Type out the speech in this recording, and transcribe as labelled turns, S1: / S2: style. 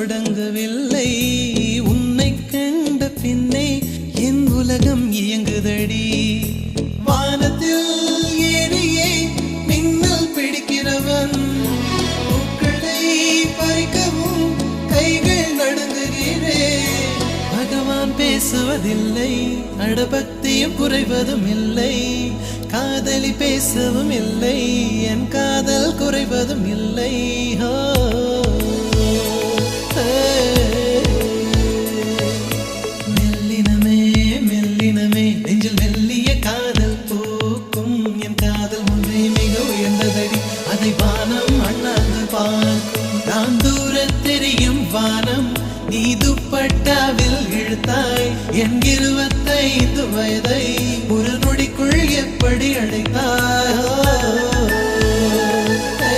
S1: தொடங்கவில்லை உன்னை கண்ட பின்னே என் உலகம் இயங்குதடி வானத்தில் ஏறியே மின்னல் பிடிக்கிறவன் பூக்களை பறிக்கவும் கைகள் நடுங்குகிறேன் பகவான் பேசுவதில்லை அடபக்தியும் குறைவதும் இல்லை காதலி பேசவும் இல்லை என் காதல் குறைவதும் இல்லை மெல்லினமே மெல்லினமே நெஞ்சில் மெல்லிய காதல் பூக்கும் என் காதல் ஒன்றே மிக உயர்ந்ததடி அதை வானம் அண்ணாந்து பார்க்கும் நான் தூர தெரியும் வானம் நீ துப்பட்டாவில் இழுத்தாய் என் 25 வயதை ஒரு நொடிக்குள் எப்படி அடைத்தாய்